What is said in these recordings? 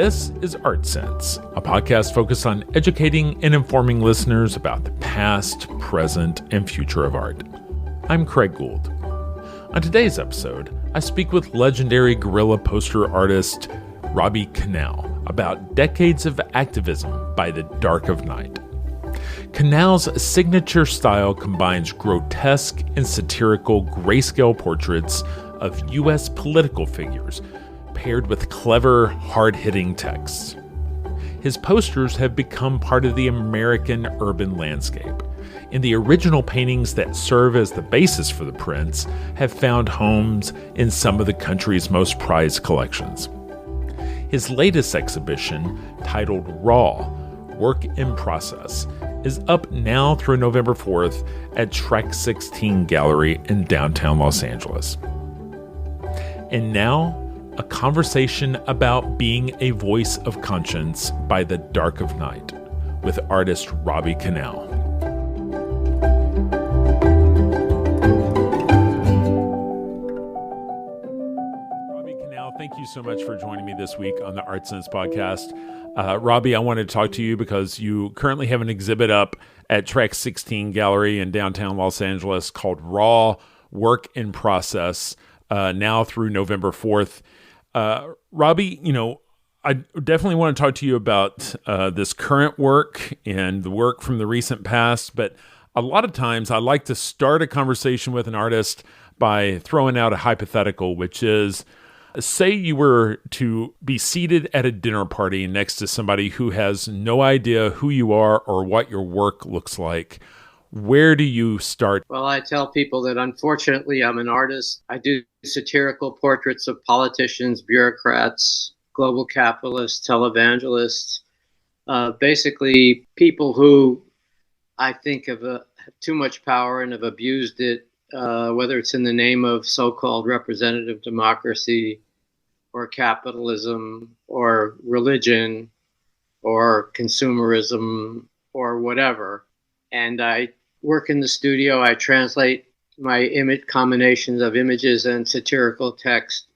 This is Art Sense, a podcast focused on educating and informing listeners about the past, present, and future of art. I'm Craig Gould. On today's episode, I speak with legendary guerrilla poster artist Robbie Conal about decades of activism by the dark of night. Conal's signature style combines grotesque and satirical grayscale portraits of U.S. political figures paired with clever, hard-hitting texts. His posters have become part of the American urban landscape, and the original paintings that serve as the basis for the prints have found homes in some of the country's most prized collections. His latest exhibition, titled Raw, Work in Process, is up now through November 4th at Track 16 Gallery in downtown Los Angeles. And now, a conversation about being a voice of conscience by the dark of night with artist Robbie Conal. Robbie Conal, thank you so much for joining me this week on the Art Sense podcast. Robbie, I wanted to talk to you because you currently have an exhibit up at Track 16 Gallery in downtown Los Angeles called Raw, Work in Process, now through November 4th. Robbie, I definitely want to talk to you about this current work and the work from the recent past, but a lot of times I like to start a conversation with an artist by throwing out a hypothetical, which is, say you were to be seated at a dinner party next to somebody who has no idea who you are or what your work looks like. Where do you start? Well, I tell people that unfortunately I'm an artist. I do satirical portraits of politicians, bureaucrats, global capitalists, televangelists, basically people who I think have too much power and have abused it, whether it's in the name of so-called representative democracy or capitalism or religion or consumerism or whatever. And I work in the studio. I translate my image combinations of images and satirical text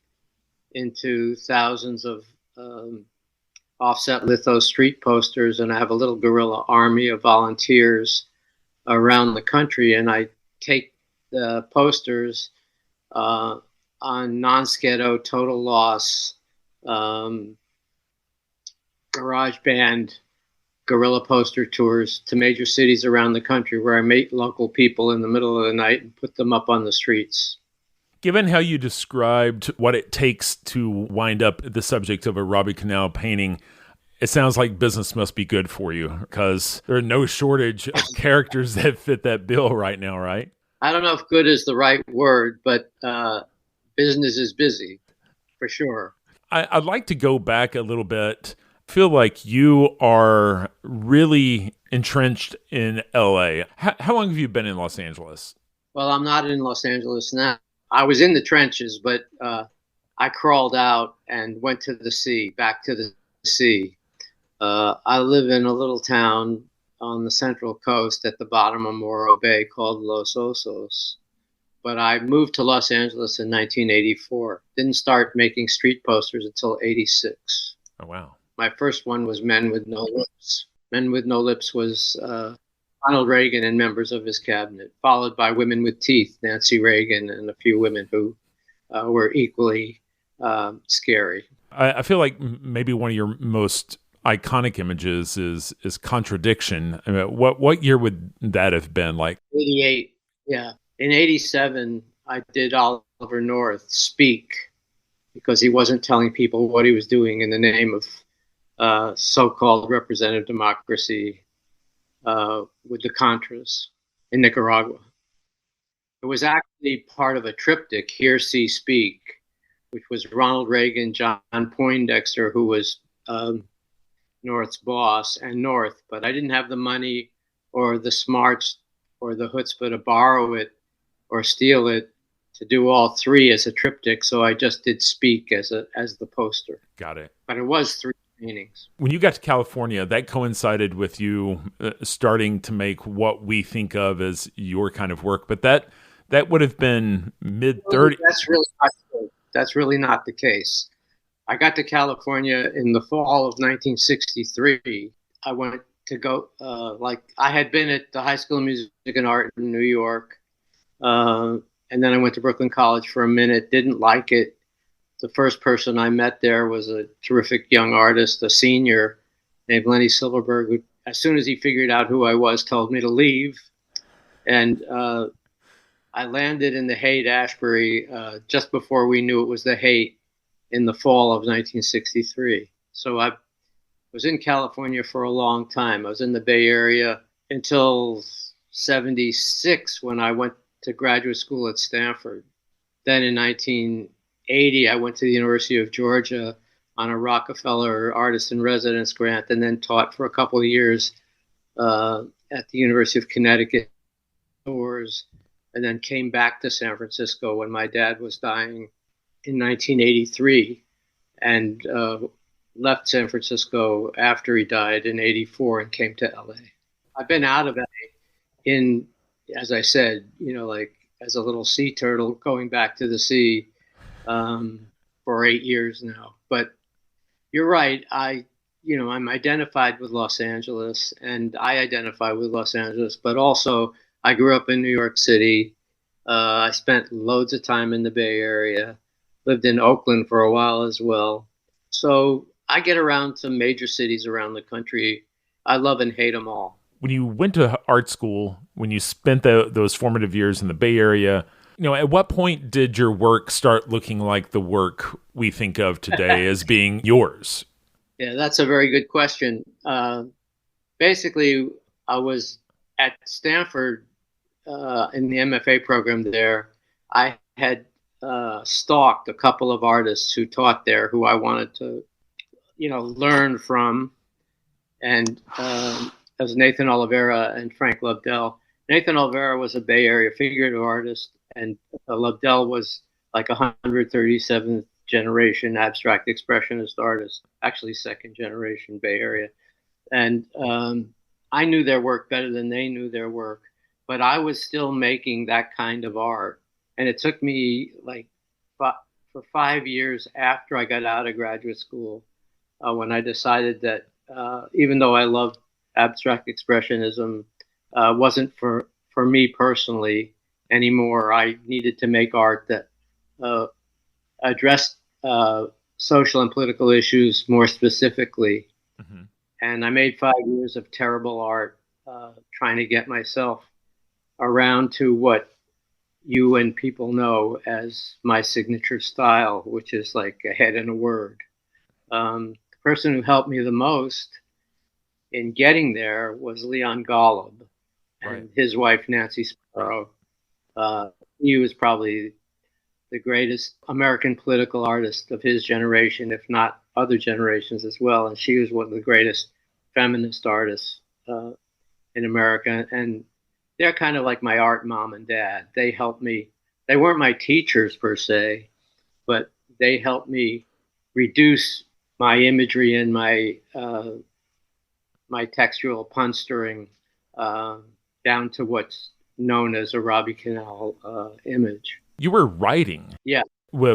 into thousands of offset litho street posters, and I have a little guerrilla army of volunteers around the country, and I take the posters on non-sketto, total loss, garage band, guerrilla poster tours to major cities around the country where I meet local people in the middle of the night and put them up on the streets. Given how you described what it takes to wind up the subject of a Robbie Conal painting, it sounds like business must be good for you because there are no shortage of characters that fit that bill right now, right? I don't know if good is the right word, but business is busy, for sure. I'd like to go back a little bit. I feel like you are really entrenched in LA. How long have you been in Los Angeles? Well, I'm not in Los Angeles now. I was in the trenches, but I crawled out and went to the sea, back to the sea. I live in a little town on the Central Coast at the bottom of Morro Bay called Los Osos. But I moved to Los Angeles in 1984. Didn't start making street posters until 86. Oh, wow. My first one was Men with No Lips. Men with No Lips was Ronald Reagan and members of his cabinet, followed by Women with Teeth, Nancy Reagan, and a few women who were equally scary. I feel like maybe one of your most iconic images is Contradiction. I mean, what year would that have been? Like 88, yeah. In 87, I did Oliver North Speak because he wasn't telling people what he was doing in the name of so-called representative democracy with the Contras in Nicaragua. It was actually part of a triptych, Hear, See, Speak, which was Ronald Reagan, John Poindexter, who was North's boss, and North. But I didn't have the money or the smarts or the chutzpah to borrow it or steal it to do all three as a triptych, so I just did Speak as the poster. Got it. But it was three paintings. When you got to California, that coincided with you starting to make what we think of as your kind of work, but that would have been mid-30s. That's really not the case. I got to California in the fall of 1963. I went to go, I had been at the High School of Music and Art in New York. Uh, and then I went to Brooklyn College for a minute, didn't like it. The first person I met there was a terrific young artist, a senior named Lenny Silverberg, who, as soon as he figured out who I was, told me to leave. And I landed in the Haight-Ashbury just before we knew it was the Haight in the fall of 1963. So I was in California for a long time. I was in the Bay Area until 76 when I went to graduate school at Stanford. Then in 1980, I went to the University of Georgia on a Rockefeller Artist in Residence grant, and then taught for a couple of years at the University of Connecticut, and then came back to San Francisco when my dad was dying in 1983, and left San Francisco after he died in 84 and came to LA. I've been out of LA in, as I said, like as a little sea turtle going back to the sea for 8 years now. But you're right. I'm identified with Los Angeles, and I identify with Los Angeles, but also I grew up in New York City. I spent loads of time in the Bay Area, lived in Oakland for a while as well. So I get around to major cities around the country. I love and hate them all. When you went to art school, when you spent those formative years in the Bay Area, at what point did your work start looking like the work we think of today as being yours? Yeah, that's a very good question. Basically, I was at Stanford in the MFA program there. I had stalked a couple of artists who taught there who I wanted to, learn from. And that was Nathan Oliveira and Frank Lobdell. Nathan Oliveira was a Bay Area figurative artist, and Lobdell was like 137th generation abstract expressionist artist, actually second generation Bay Area. And I knew their work better than they knew their work, but I was still making that kind of art. And it took me for 5 years after I got out of graduate school when I decided that even though I loved abstract expressionism, wasn't for me personally anymore. I needed to make art that addressed social and political issues more specifically. Mm-hmm. And I made 5 years of terrible art, trying to get myself around to what you and people know as my signature style, which is like a head and a word. The person who helped me the most in getting there was Leon Golub and his wife, Nancy Sparrow. He was probably the greatest American political artist of his generation, if not other generations as well. And she was one of the greatest feminist artists in America. And they're kind of like my art mom and dad. They helped me. They weren't my teachers per se, but they helped me reduce my imagery and my textual punstering down to what's known as a Robbie Conal image. You were writing, yeah,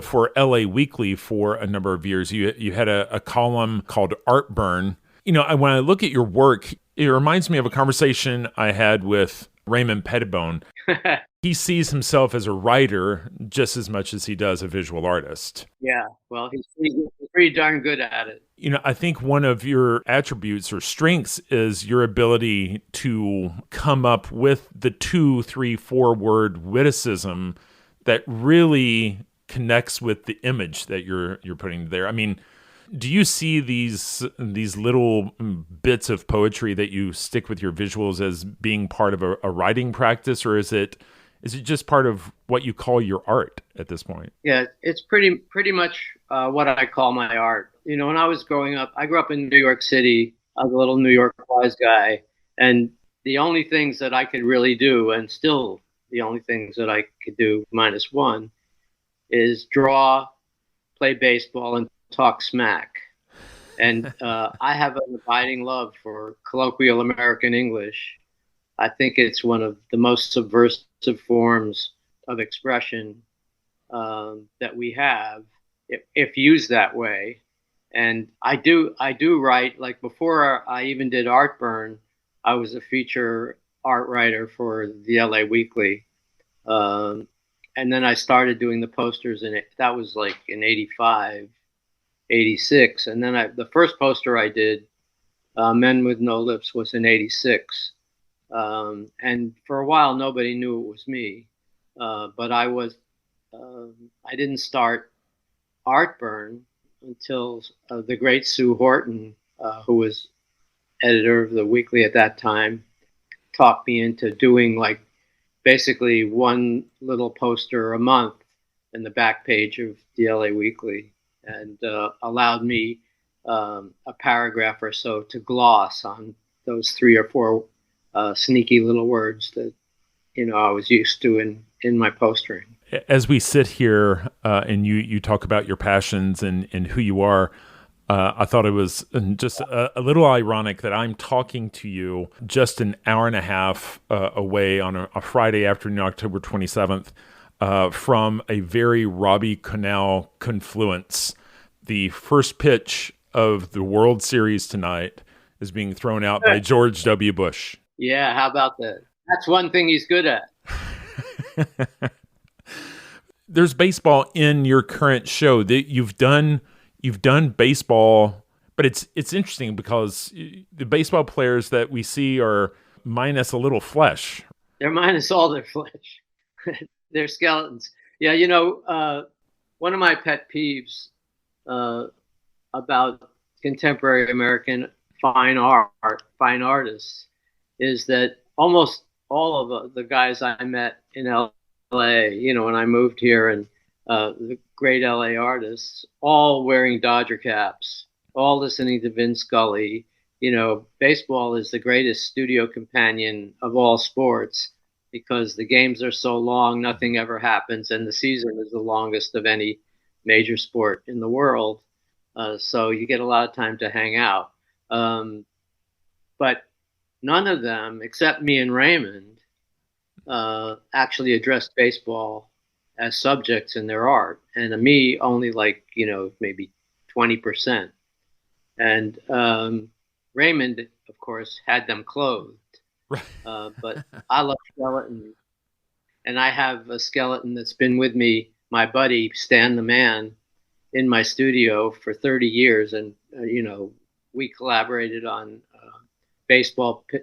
for LA Weekly for a number of years. You had a column called Art Burn. When I look at your work, it reminds me of a conversation I had with Raymond Pettibone. He sees himself as a writer just as much as he does a visual artist. Yeah, well, he's pretty darn good at it. I think one of your attributes or strengths is your ability to come up with the 2, 3, 4 word witticism that really connects with the image that you're putting there. I mean, do you see these little bits of poetry that you stick with your visuals as being part of a writing practice, or is it just part of what you call your art at this point? Yeah, it's pretty much what I call my art. When I was growing up, I grew up in New York City. I was a little New York wise guy, and the only things that I could really do, and still the only things that I could do minus one, is draw, play baseball, and talk smack. And I have an abiding love for colloquial American English. I think it's one of the most subversive forms of expression that we have. if used that way. And I do write, like before I even did Artburn, I was a feature art writer for the LA Weekly. Um, and then I started doing the posters in it. That was like in 85, 86. And then the first poster I did, Men with No Lips, was in 86. And for a while, nobody knew it was me. But I didn't start Artburn until the great Sue Horton, who was editor of the weekly at that time, talked me into doing like basically one little poster a month in the back page of the LA Weekly, and allowed me a paragraph or so to gloss on those 3 or 4 sneaky little words that I was used to in my postering. As we sit here and you talk about your passions and who you are, I thought it was just a little ironic that I'm talking to you just an hour and a half away on a Friday afternoon, October 27th, from a very Robbie Conal confluence. The first pitch of the World Series tonight is being thrown out by George W. Bush. Yeah, how about that? That's one thing he's good at. There's baseball in your current show. That you've done baseball, but it's interesting because the baseball players that we see are minus a little flesh. They're minus all their flesh. They're skeletons. Yeah, one of my pet peeves about contemporary American fine artists is that almost all of the guys I met in LA, when I moved here, and the great LA artists, all wearing Dodger caps, all listening to Vin Scully. Baseball is the greatest studio companion of all sports because the games are so long, nothing ever happens, and the season is the longest of any major sport in the world. So you get a lot of time to hang out. But none of them, except me and Raymond, actually addressed baseball as subjects in their art, and me only maybe 20%. And Raymond, of course, had them clothed. But I love skeletons, and I have a skeleton that's been with me, my buddy Stan the Man, in my studio for 30 years, and we collaborated on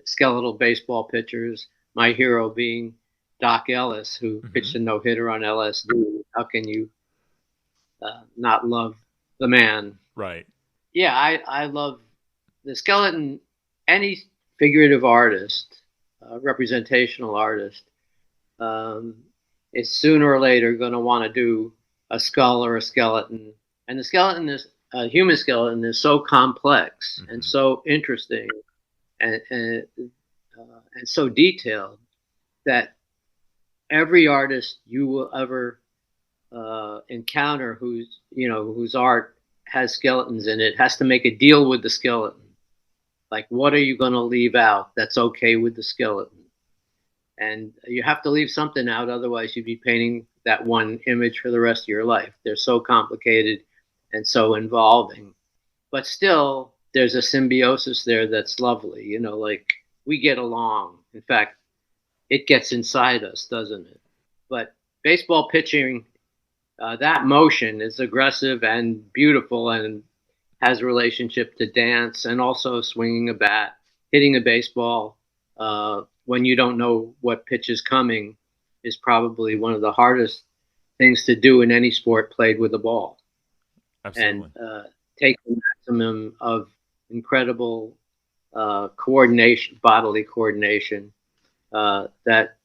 skeletal baseball pitchers. My hero being Doc Ellis, who pitched a no-hitter on LSD. How can you not love the man? Right. Yeah, I love the skeleton. Any figurative artist, representational artist, is sooner or later going to want to do a skull or a skeleton. And the skeleton human skeleton is so complex and so interesting and so detailed that every artist you will ever encounter whose art has skeletons in it has to make a deal with the skeleton. Like, what are you going to leave out that's okay with the skeleton? And you have to leave something out, otherwise you'd be painting that one image for the rest of your life. They're so complicated and so involving. But still, there's a symbiosis there that's lovely. Like, we get along. In fact, it gets inside us, doesn't it? But baseball pitching, that motion is aggressive and beautiful and has a relationship to dance and also swinging a bat, hitting a baseball when you don't know what pitch is coming is probably one of the hardest things to do in any sport played with a ball. Absolutely. And take the maximum of incredible coordination, bodily coordination, that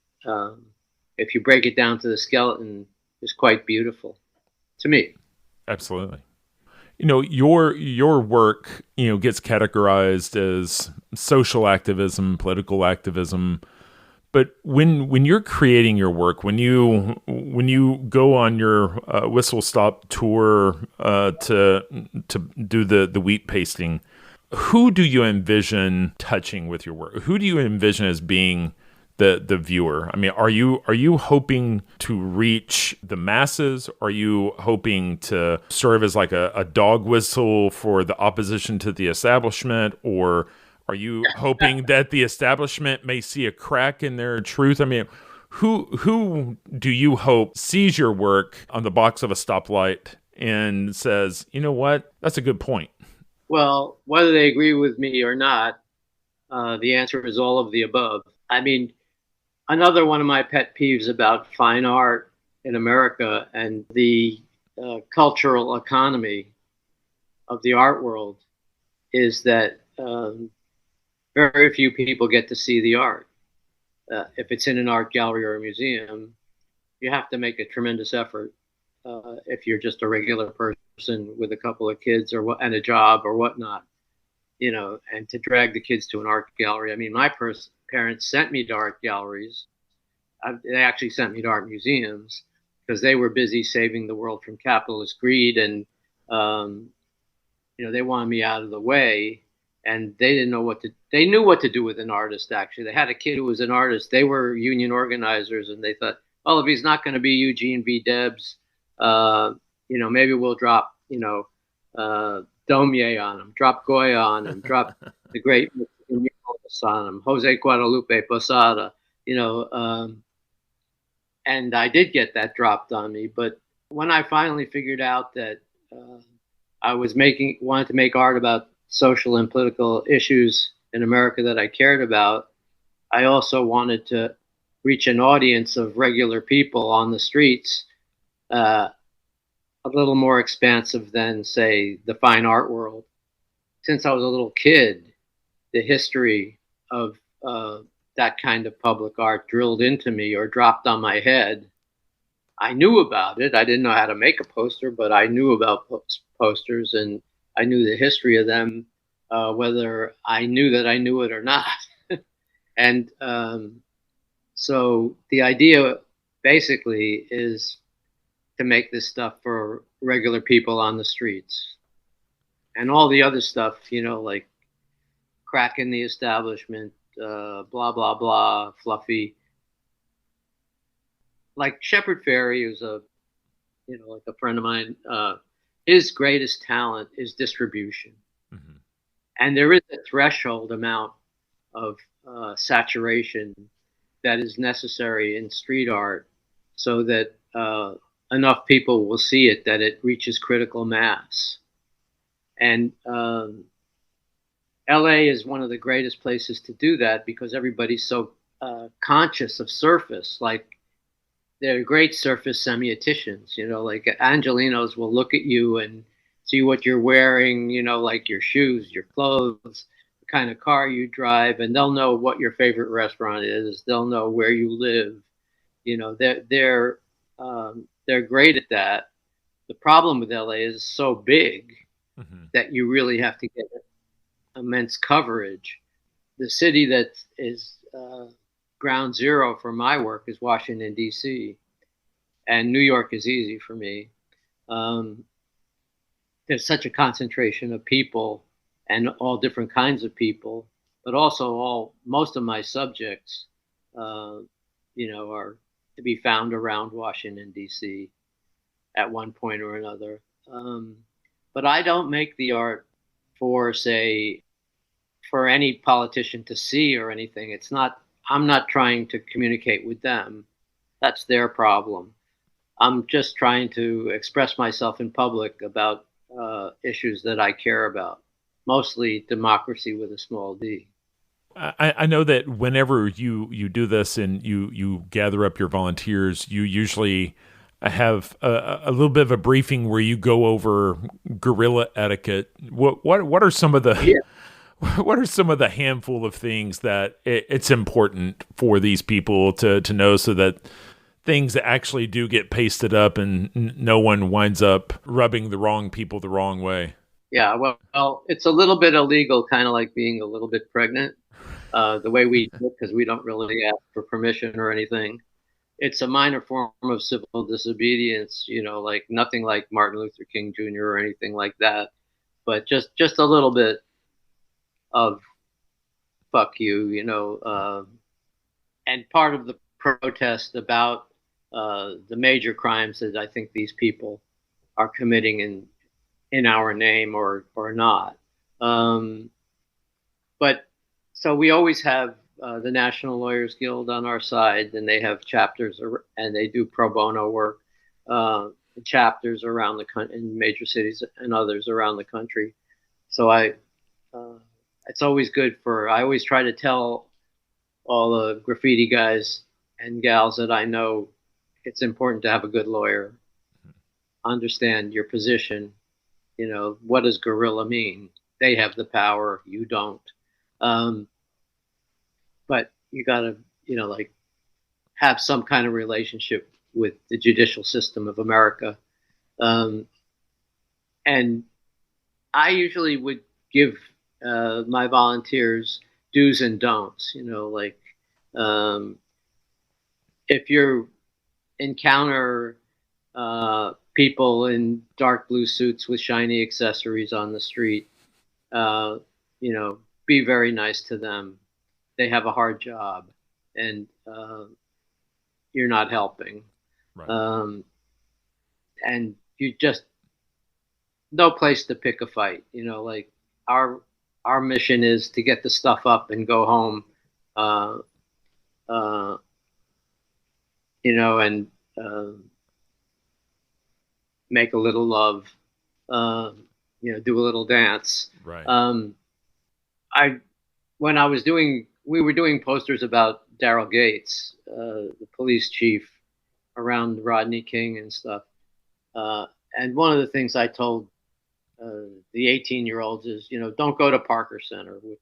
if you break it down to the skeleton is quite beautiful to me. Absolutely. Your work, gets categorized as social activism, political activism. But when you're creating your work, when you go on your whistle stop tour to do the wheat pasting, who do you envision touching with your work? Who do you envision as being the viewer? I mean, are you hoping to reach the masses? Are you hoping to serve as like a dog whistle for the opposition to the establishment? Or are you hoping that the establishment may see a crack in their truth? I mean, who do you hope sees your work on the box of a stoplight and says, you know what, that's a good point? Well, whether they agree with me or not, the answer is all of the above. I mean, another one of my pet peeves about fine art in America and the cultural economy of the art world is that very few people get to see the art. If it's in an art gallery or a museum, you have to make a tremendous effort if you're just a regular person with a couple of kids and a job or whatnot, and to drag the kids to an art gallery. I mean, my parents sent me to art galleries. They actually sent me to art museums because they were busy saving the world from capitalist greed, and they wanted me out of the way. And they didn't know they knew what to do with an artist. Actually, they had a kid who was an artist. They were union organizers, and they thought, well, if he's not going to be Eugene V. Debs, maybe we'll drop, Daumier on him, drop Goya on him, drop the great muralists on him, Jose Guadalupe Posada, and I did get that dropped on me. But when I finally figured out that I wanted to make art about social and political issues in America that I cared about, I also wanted to reach an audience of regular people on the streets, a little more expansive than, say, the fine art world. Since I was a little kid, the history of that kind of public art drilled into me or dropped on my head. I knew about it. I didn't know how to make a poster, but I knew about posters, and I knew the history of them, whether I knew that I knew it or not. And so the idea basically is to make this stuff for regular people on the streets. And all the other stuff, like cracking the establishment, blah, blah, blah, fluffy. Like Shepard Fairey, who's like a friend of mine, his greatest talent is distribution. Mm-hmm. And there is a threshold amount of saturation that is necessary in street art so that enough people will see it that it reaches critical mass. And LA is one of the greatest places to do that because everybody's so conscious of surface. Like, they're great surface semioticians, like Angelenos will look at you and see what you're wearing, like your shoes, your clothes, the kind of car you drive, and they'll know what your favorite restaurant is. They'll know where you live. They're great at that. The problem with LA is it's so big that you really have to get immense coverage. The city that is ground zero for my work is Washington, D.C., and New York is easy for me. There's such a concentration of people and all different kinds of people, but also most of my subjects, are to be found around Washington, D.C. at one point or another. But I don't make the art for any politician to see or anything. I'm not trying to communicate with them. That's their problem. I'm just trying to express myself in public about issues that I care about, mostly democracy with a small d. I know that whenever you do this and you gather up your volunteers, you usually have a little bit of a briefing where you go over guerrilla etiquette. What are some of the what are some of the handful of things that it's important for these people to know so that things actually do get pasted up and no one winds up rubbing the wrong people the wrong way? Yeah, well, it's a little bit illegal, kind of like being a little bit pregnant, the way we do it, because we don't really ask for permission or anything. It's a minor form of civil disobedience, like nothing like Martin Luther King Jr. or anything like that, but just a little bit of fuck you, and part of the protest about the major crimes that I think these people are committing in our name or not. But so we always have the National Lawyers Guild on our side, and they have chapters and they do pro bono work, chapters around the country in major cities and others around the country. So it's always good I always try to tell all the graffiti guys and gals that I know it's important to have a good lawyer, understand your position. What does guerrilla mean? They have the power, you don't. But you got to, like, have some kind of relationship with the judicial system of America. And I usually would give my volunteers do's and don'ts, like if you encounter people in dark blue suits with shiny accessories on the street, be very nice to them. They have a hard job, and you're not helping. Right. And you just no place to pick a fight. Like our mission is to get the stuff up and go home. And make a little love. Do a little dance. Right. We were doing posters about Daryl Gates, the police chief, around Rodney King and stuff. And one of the things I told the 18-year-olds is, don't go to Parker Center, which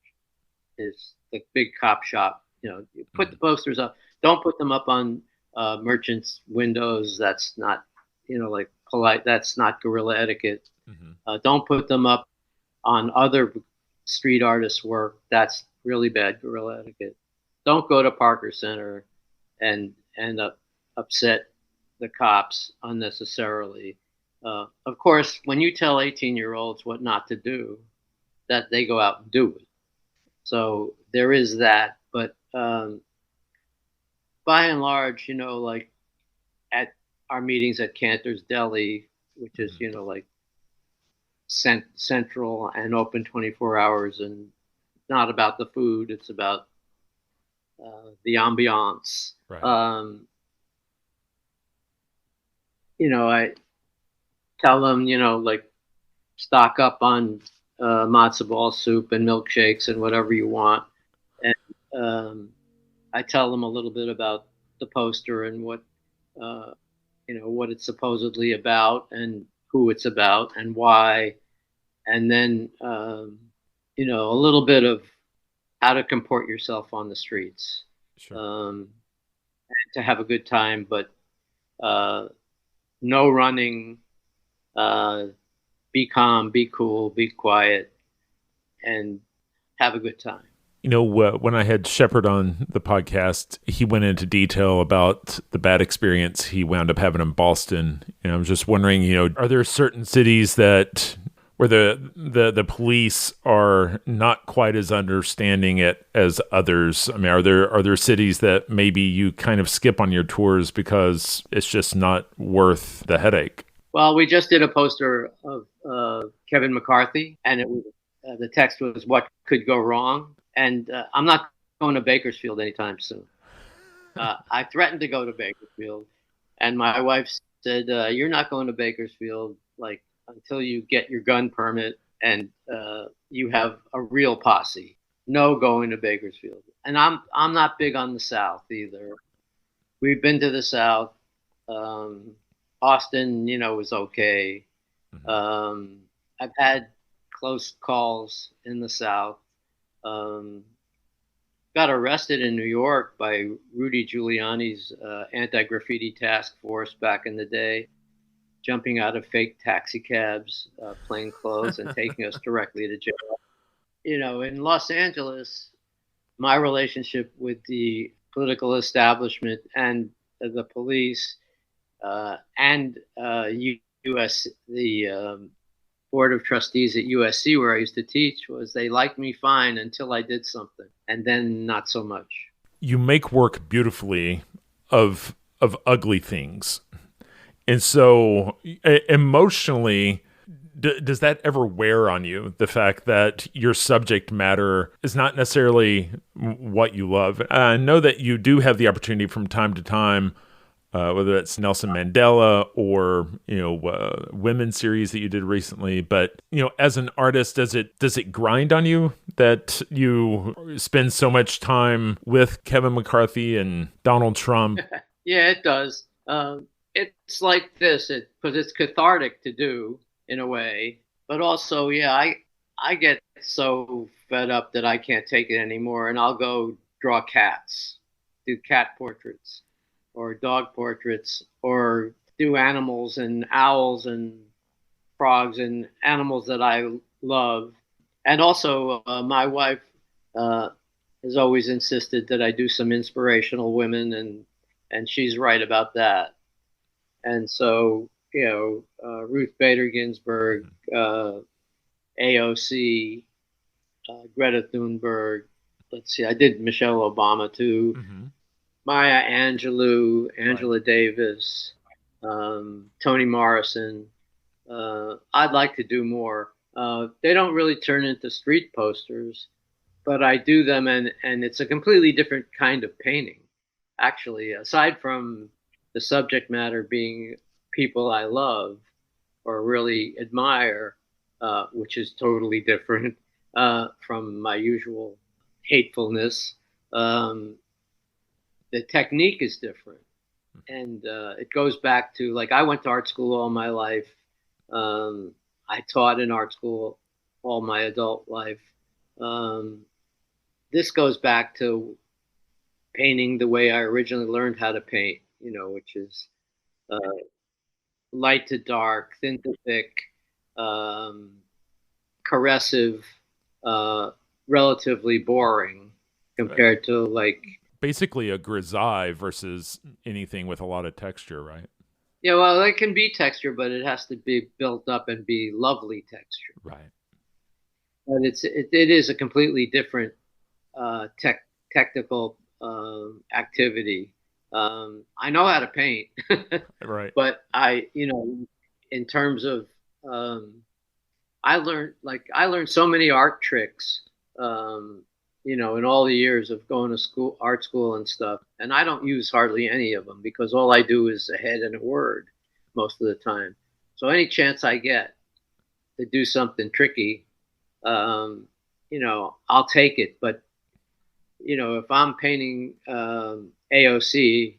is the big cop shop. You put the posters up. Don't put them up on merchants' windows. That's not, like polite. That's not guerrilla etiquette. Mm-hmm. Don't put them up on other street artists' work. That's really bad guerrilla etiquette. Don't go to Parker Center and end up upset the cops unnecessarily. Of course, when you tell 18-year-olds what not to do, that they go out and do it. So there is that. But by and large, like at our meetings at Cantor's Deli, which is, like central and open 24 hours, and not about the food, it's about the ambiance. Right. I tell them, like, stock up on matzo ball soup and milkshakes and whatever you want. And I tell them a little bit about the poster and what it's supposedly about and who it's about and why. And then, a little bit of how to comport yourself on the streets. Sure. And to have a good time, but no running. Be calm, be cool, be quiet, and have a good time. When I had Shepard on the podcast, he went into detail about the bad experience he wound up having in Boston. And I was just wondering, are there certain cities where the police are not quite as understanding it as others? I mean, are there cities that maybe you kind of skip on your tours because it's just not worth the headache? Well, we just did a poster of Kevin McCarthy, and it was the text was "What could go wrong?" And I'm not going to Bakersfield anytime soon. I threatened to go to Bakersfield, and my wife said, "You're not going to Bakersfield like until you get your gun permit and you have a real posse. No going to Bakersfield." And I'm not big on the South either. We've been to the South. Austin, was okay. Mm-hmm. I've had close calls in the South. Got arrested in New York by Rudy Giuliani's anti-graffiti task force back in the day, jumping out of fake taxi cabs, plain clothes, and taking us directly to jail. In Los Angeles, my relationship with the political establishment and the police and the Board of Trustees at USC, where I used to teach, was they liked me fine until I did something, and then not so much. you make work beautifully of ugly things. And so emotionally, does that ever wear on you, the fact that your subject matter is not necessarily what you love? I know that you do have the opportunity from time to time, whether that's Nelson Mandela or women's series that you did recently. But as an artist, does it grind on you that you spend so much time with Kevin McCarthy and Donald Trump? Yeah, it does. It's like this, because it's cathartic to do in a way, but also, yeah, I get so fed up that I can't take it anymore, and I'll go draw cats, do cat portraits, or dog portraits, or do animals and owls and frogs and animals that I love. And also, my wife has always insisted that I do some inspirational women, and she's right about that. And so, Ruth Bader Ginsburg, AOC, Greta Thunberg. Let's see, I did Michelle Obama too. Mm-hmm. Maya Angelou, Angela Right. Davis, Toni Morrison. I'd like to do more. They don't really turn into street posters, but I do them, and it's a completely different kind of painting, actually. Aside from the subject matter being people I love or really admire, which is totally different from my usual hatefulness. The technique is different, and it goes back to, like, I went to art school all my life. I taught in art school all my adult life. This goes back to painting the way I originally learned how to paint, which is uh, light to dark, thin to thick, um, caressive, uh, relatively boring compared to, like, Basically a grisaille versus anything with a lot of texture, right? yeah, well, it can be texture, but it has to be built up and be lovely texture. Right. But it is a completely different technical activity. I know how to paint, Right. but in terms of, I learned so many art tricks, in all the years of going to school, art school and stuff, and I don't use hardly any of them because all I do is a head and a word most of the time. So any chance I get to do something tricky, I'll take it. But if I'm painting AOC,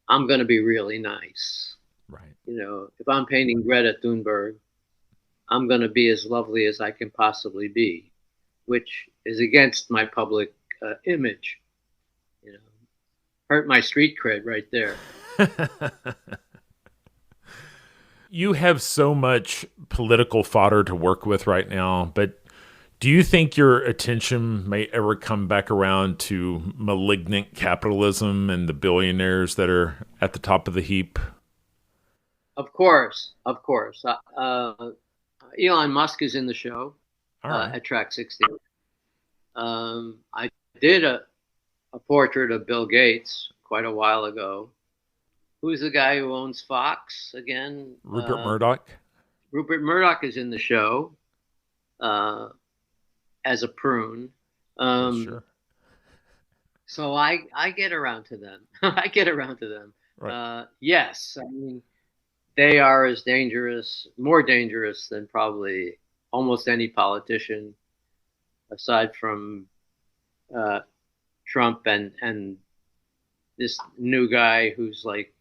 I'm going to be really nice. Right. If I'm painting Greta Thunberg, I'm going to be as lovely as I can possibly be, which is against my public image. Hurt my street cred right there. You have so much political fodder to work with right now, but do you think your attention may ever come back around to malignant capitalism and the billionaires that are at the top of the heap? Of course, of course. Elon Musk is in the show All right. at Track 16. I did a portrait of Bill Gates quite a while ago. Who's the guy who owns Fox again? Rupert Murdoch? Rupert Murdoch is in the show as a prune. Sure. So I get around to them. I get around to them. Right. Yes, I mean, they are as dangerous, more dangerous than probably almost any politician, aside from Trump and this new guy who's like,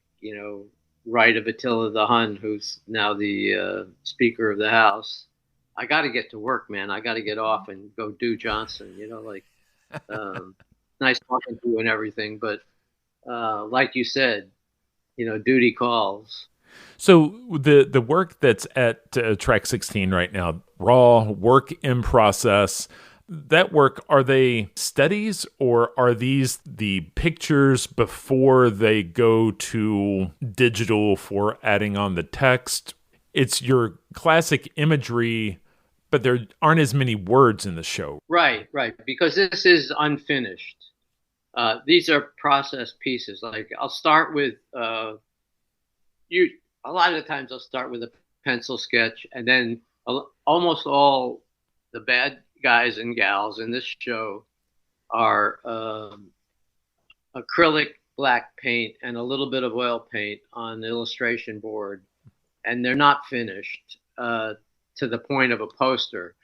right of Attila the Hun, who's now the Speaker of the House. I got to get to work, man. I got to get off and go do Johnson. Nice talking to you and everything, but like you said, duty calls. So the work that's at Track 16 right now, raw work in process, that work, are they studies or are these the pictures before they go to digital for adding on the text? It's your classic imagery, but there aren't as many words in the show. Right, because this is unfinished. These are process pieces. Like I'll start with you. A lot of the times I'll start with a pencil sketch, and then almost all the bad guys and gals in this show are acrylic black paint and a little bit of oil paint on the illustration board, and they're not finished to the point of a poster.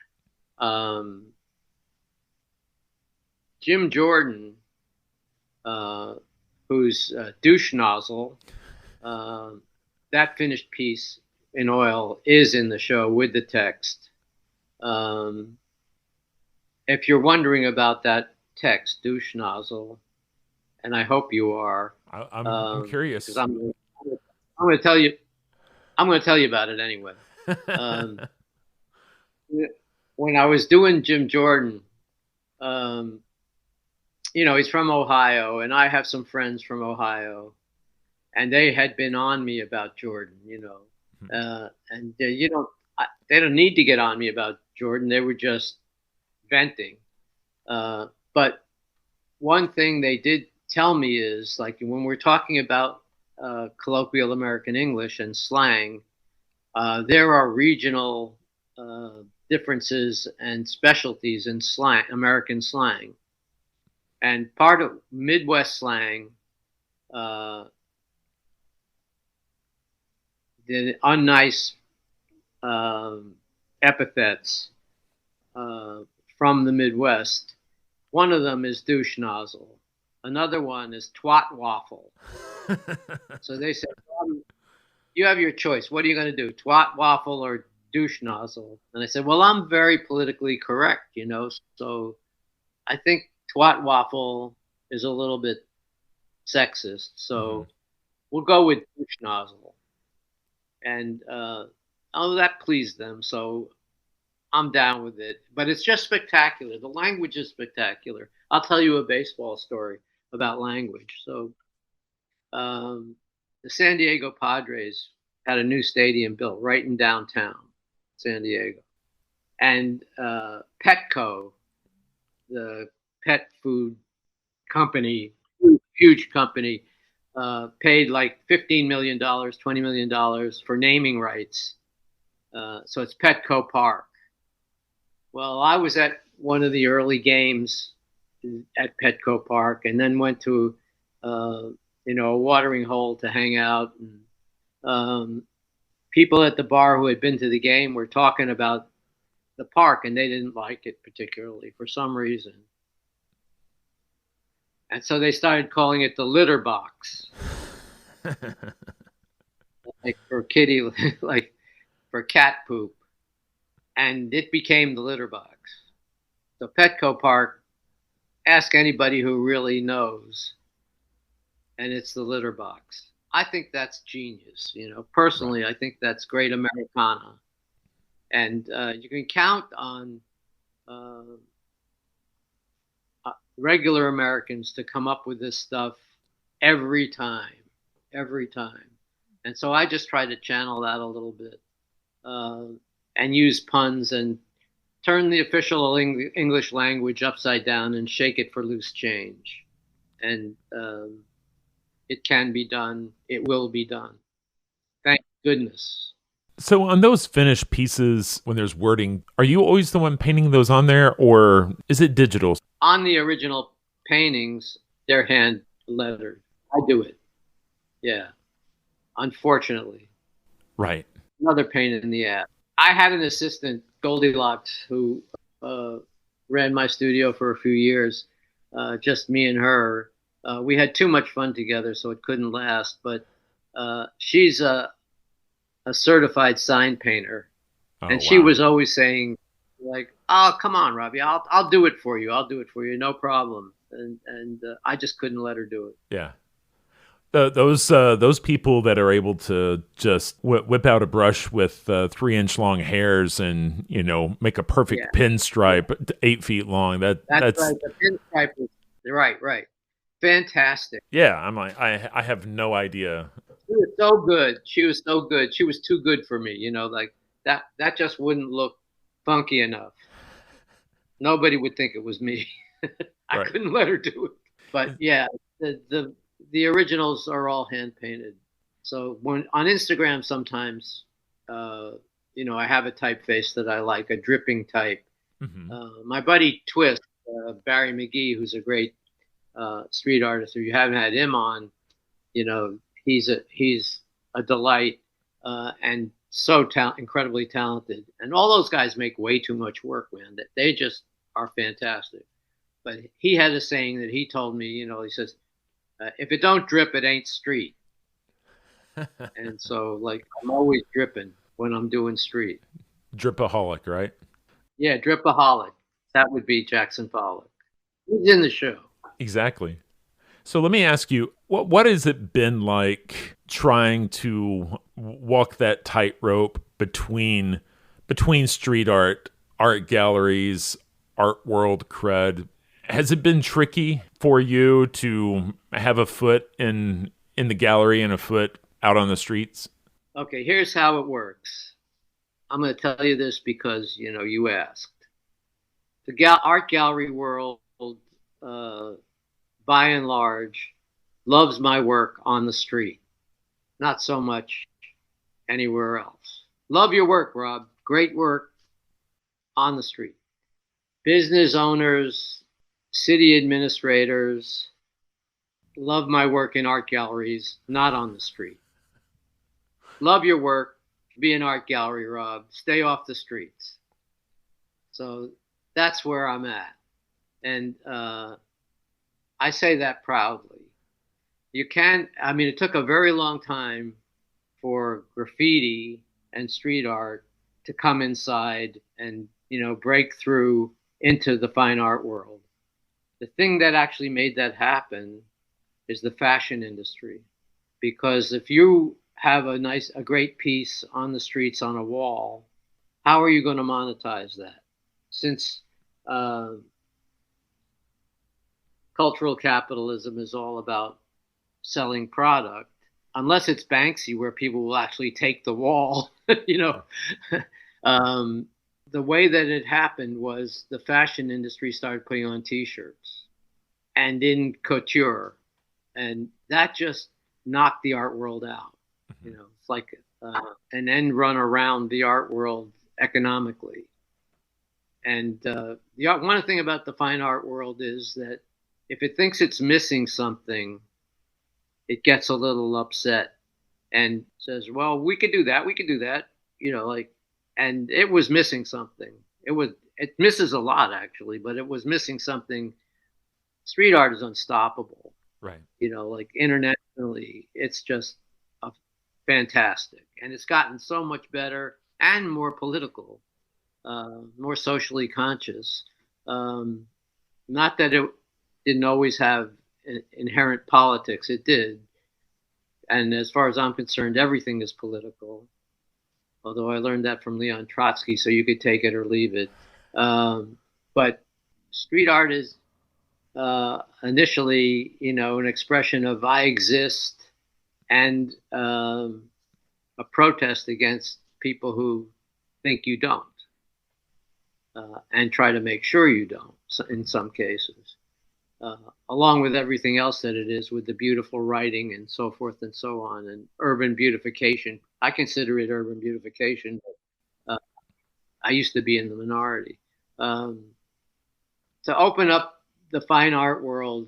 Jim Jordan, who's douche nozzle, that finished piece in oil is in the show with the text. If you're wondering about that text, douche nozzle, and I hope you are, I'm curious. I'm going to tell you. I'm going to tell you about it anyway. When I was doing Jim Jordan, he's from Ohio, and I have some friends from Ohio, and they had been on me about Jordan, and they don't need to get on me about Jordan. They were just venting. But one thing they did tell me is, like, when we're talking about colloquial American English and slang, there are regional differences and specialties in slang, American slang. And part of Midwest slang, the unnice epithets from the Midwest, one of them is douche nozzle. Another one is twat waffle. So they said, you have your choice. What are you going to do, twat waffle or douche nozzle? And I said, well, I'm very politically correct, so I think twat waffle is a little bit sexist. So we'll go with douche nozzle. And that pleased them. So I'm down with it. But it's just spectacular. The language is spectacular. I'll tell you a baseball story about language. So the San Diego Padres had a new stadium built right in downtown San Diego. And Petco, the pet food company, huge company, paid like $15 million, $20 million for naming rights. So it's Petco Park. Well, I was at one of the early games at Petco Park, and then went to a watering hole to hang out. And people at the bar who had been to the game were talking about the park, and they didn't like it particularly for some reason. And so they started calling it the litter box, like for kitty, like for cat poop. And it became the litter box. So Petco Park, ask anybody who really knows, and it's the litter box. I think that's genius. Personally, I think that's great Americana. And you can count on regular Americans to come up with this stuff every time. And so I just try to channel that a little bit and use puns and turn the official English language upside down and shake it for loose change. And it can be done. It will be done. Thank goodness. So on those finished pieces, when there's wording, are you always the one painting those on there, or is it digital? On the original paintings, they're hand lettered. I do it. Yeah. Unfortunately. Right. Another pain in the ass. I had an assistant, Goldilocks, who ran my studio for a few years, just me and her. We had too much fun together, so it couldn't last. But she's a certified sign painter, and she was always saying, like, "Oh, come on, Robbie, I'll do it for you. I'll do it for you, no problem." And I just couldn't let her do it. Yeah. Those people that are able to just whip out a brush with 3-inch long hairs and make a perfect pinstripe 8 feet long. That's right. The pinstripe is right. Fantastic. Yeah, I'm like I have no idea. She was so good. She was so good. She was too good for me. Like that just wouldn't look funky enough. Nobody would think it was me. I couldn't let her do it. But yeah, the originals are all hand painted. So when on Instagram sometimes, uh, I have a typeface that I like, a dripping type. Hmm. My buddy Twist, Barry McGee, who's a great street artist. If you haven't had him on, he's a delight and so incredibly talented. And all those guys make way too much work, man. That they just are fantastic. But he had a saying that he told me. He says, "If it don't drip, it ain't street." And so, like, I'm always dripping when I'm doing street. Dripaholic, right? Yeah, dripaholic. That would be Jackson Pollock. He's in the show. Exactly. So let me ask you, what has it been like trying to walk that tightrope between street art, art galleries, art world cred? Has it been tricky for you to have a foot in the gallery and a foot out on the streets? Okay, here's how it works. I'm going to tell you this because you asked. The art gallery world, by and large, loves my work on the street, not so much anywhere else. Love your work, Rob. Great work on the street. Business owners, city administrators love my work in art galleries, not on the street. Love your work. Be an art gallery, Rob. Stay off the streets. So that's where I'm at. And I say that proudly. It took a very long time for graffiti and street art to come inside and, break through into the fine art world. The thing that actually made that happen is the fashion industry. Because if you have a great piece on the streets on a wall, how are you going to monetize that? Since cultural capitalism is all about selling product, unless it's Banksy, where people will actually take the wall. The way that it happened was the fashion industry started putting on T-shirts and in couture, and that just knocked the art world out. It's like an end run around the art world economically. And one thing about the fine art world is that if it thinks it's missing something, it gets a little upset and says, "Well, we could do that. We could do that." And it was missing something. It misses a lot actually, but it was missing something. Street art is unstoppable. Right. Like internationally, it's just fantastic, and it's gotten so much better and more political, more socially conscious. Not that it didn't always have inherent politics. It did. And as far as I'm concerned, everything is political. Although I learned that from Leon Trotsky, so you could take it or leave it. But street art is initially, an expression of I exist and a protest against people who think you don't and try to make sure you don't in some cases. Along with everything else that it is, with the beautiful writing and so forth and so on, and urban beautification. I consider it urban beautification, but I used to be in the minority. To open up the fine art world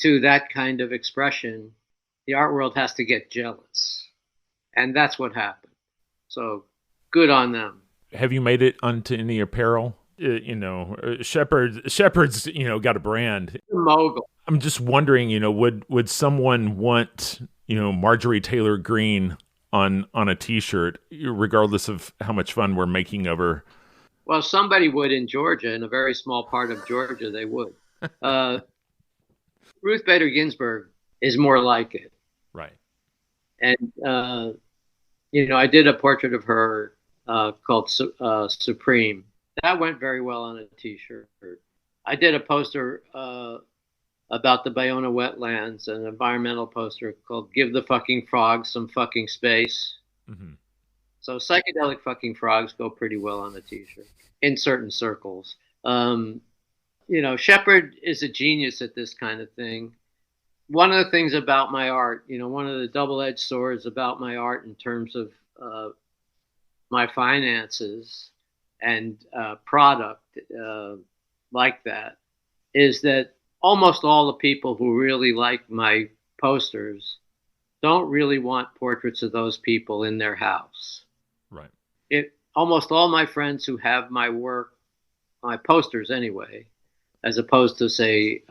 to that kind of expression, the art world has to get jealous. And that's what happened. So good on them. Have you made it onto any apparel? Shepard's, got a brand. Mogul. I'm just wondering, would someone want, Marjorie Taylor Greene on a T-shirt, regardless of how much fun we're making of her? Well, somebody would in Georgia, in a very small part of Georgia, they would. Ruth Bader Ginsburg is more like it. Right. And, I did a portrait of her called Supreme. That went very well on a T-shirt. I did a poster about the Bayona wetlands, an environmental poster called "Give the Fucking Frogs Some Fucking Space." Mm-hmm. So psychedelic fucking frogs go pretty well on a T-shirt in certain circles. Shepard is a genius at this kind of thing. One of the things about my art, one of the double-edged swords about my art in terms of my finances and product like that, is that almost all the people who really like my posters don't really want portraits of those people in their house. Right. Almost all my friends who have my work, my posters anyway, as opposed to, say,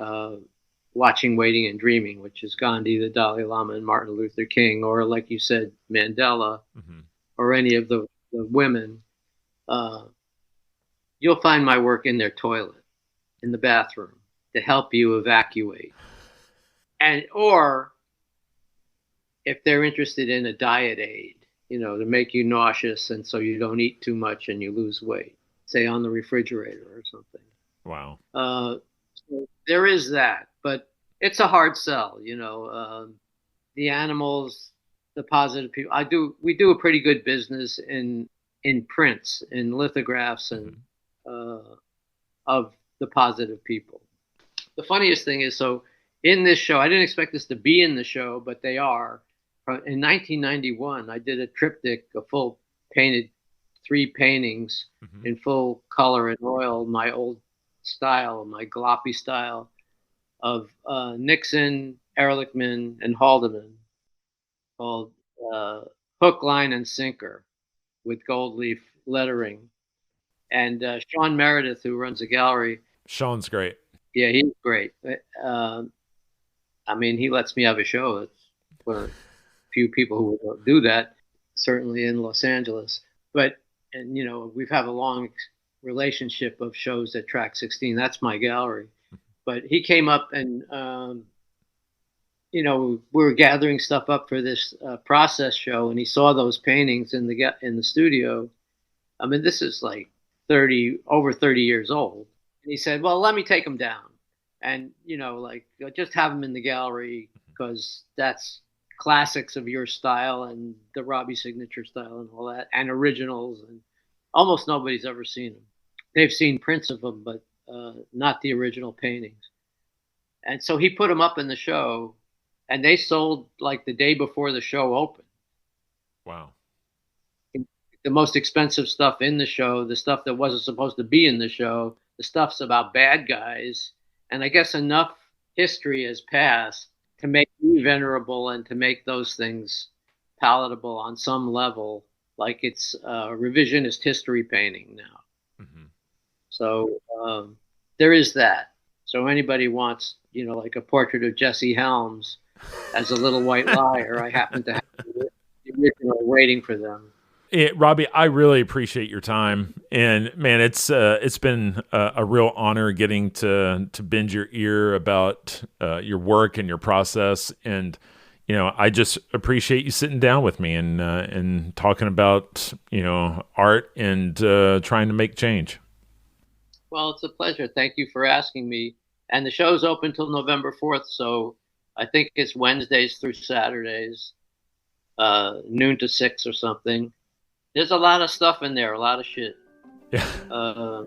Watching, Waiting, and Dreaming, which is Gandhi, the Dalai Lama, and Martin Luther King, or like you said, Mandela, or any of the women, you'll find my work in their toilet, in the bathroom, to help you evacuate. Or if they're interested in a diet aid, to make you nauseous and so you don't eat too much and you lose weight, say on the refrigerator or something. Wow. So there is that, but it's a hard sell, the animals, the positive people. We do a pretty good business in prints, in lithographs, and of the positive people. The funniest thing is, so in this show, I didn't expect this to be in the show, but they are. In 1991, I did a triptych, a full painted 3 paintings in full color and oil, my old style, my gloppy style, of Nixon, Ehrlichman, and Haldeman, called Hook, Line, and Sinker, with gold leaf lettering. And Sean Meredith, who runs the gallery. Sean's great. Yeah, he's great. He lets me have a show. It's one of the few people who will do that, certainly in Los Angeles. But we've had a long relationship of shows at Track 16. That's my gallery. But he came up and, we were gathering stuff up for this process show, and he saw those paintings in the studio. This is like over 30 years old. And he said, well, let me take them down. And, just have them in the gallery, because that's classics of your style and the Robbie signature style and all that, and originals. And almost nobody's ever seen them. They've seen prints of them, but not the original paintings. And so he put them up in the show, and they sold like the day before the show opened. Wow. The most expensive stuff in the show, the stuff that wasn't supposed to be in the show, the stuff's about bad guys. And I guess enough history has passed to make me venerable and to make those things palatable on some level, like it's revisionist history painting now. So there is that. So anybody wants, like a portrait of Jesse Helms as a little white liar, I happen to have the original waiting for them. Robbie, I really appreciate your time, and man, it's been a real honor getting to bend your ear about your work and your process, and I just appreciate you sitting down with me and talking about art and trying to make change. Well, it's a pleasure. Thank you for asking me. And the show's open till November 4th, so I think it's Wednesdays through Saturdays, noon to 6 or something. There's a lot of stuff in there, a lot of shit. Yeah.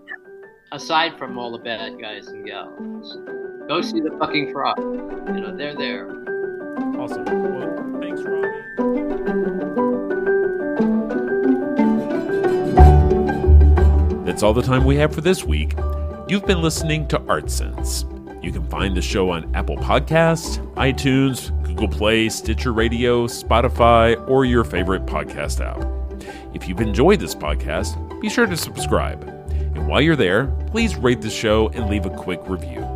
Aside from all the bad guys and gals. Go see the fucking Frog. They're there. Awesome. Well, thanks, Robbie. That's all the time we have for this week. You've been listening to Art Sense. You can find the show on Apple Podcasts, iTunes, Google Play, Stitcher Radio, Spotify, or your favorite podcast app. If you've enjoyed this podcast, be sure to subscribe. And while you're there, please rate the show and leave a quick review.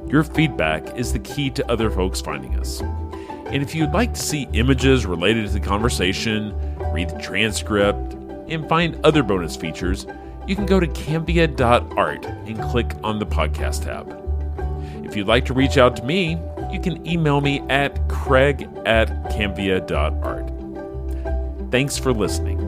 Your feedback is the key to other folks finding us. And if you'd like to see images related to the conversation, read the transcript, and find other bonus features, you can go to cambia.art and click on the podcast tab. If you'd like to reach out to me, you can email me at craig@cambia.art. Thanks for listening.